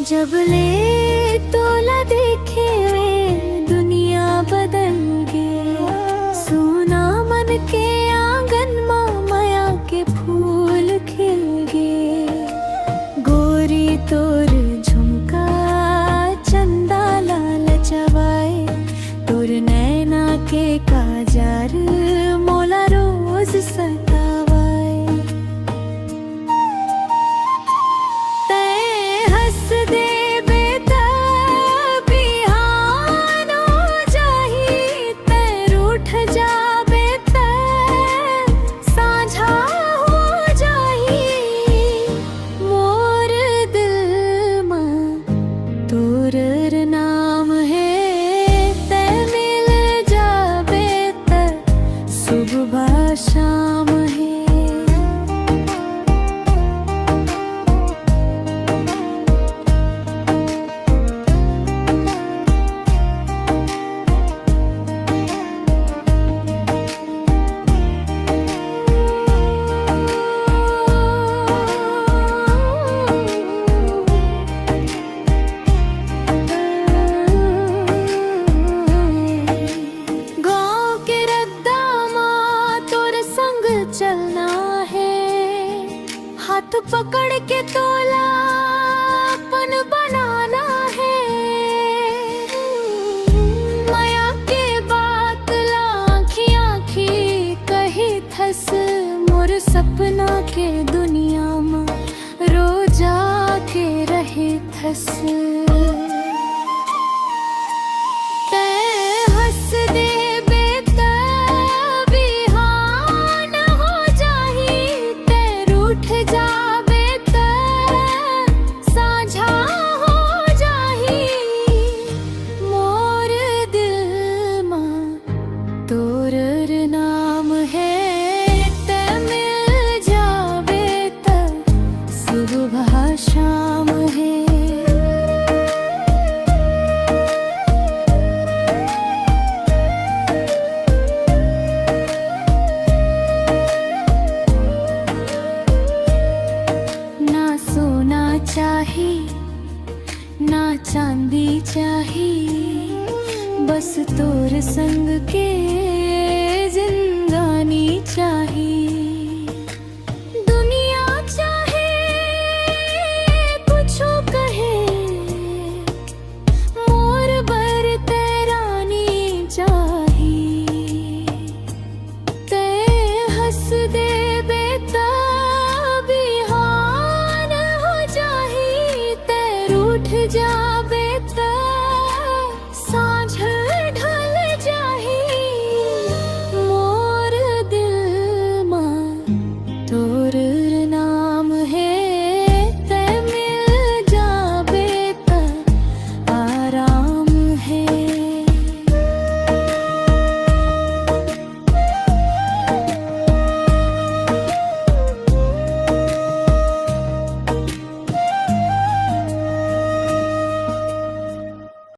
जब ले तोला देखे वे दुनिया बदल गे। सोना मन के आंगन माँ माया के फूल खिल गे। गोरी तोर झुमका चंदा लाल चवाए। तोर नैना के काजर मोला रोज सतावाए। तैं हंस दे बेटा बिहान हो जाही। तैं रूठ जा बेटा साँझा हो जाही। मोर दिल माँ तोर नाम है। तैं मिल जाबे त सुबह शाम है। गाँव के रद्दा माँ तोर संग चलना है। हाथ पकड़ के तोला अपन बनाना है। माया के बात लाखी आखी कही थस। मोर सपना के दुनिया में रोजा के रहे थस। तैं हंस दे बेटा बिहान हो जाही। तैं रूठ जा बेटा साँझा हो जाही। मोर दिल माँ तोर नाम है। तैं मिल जाबे त सुबह शाम है। ना सोना चाही ना चांदी चाही। बस तोर संग के जिंदगानी चाही।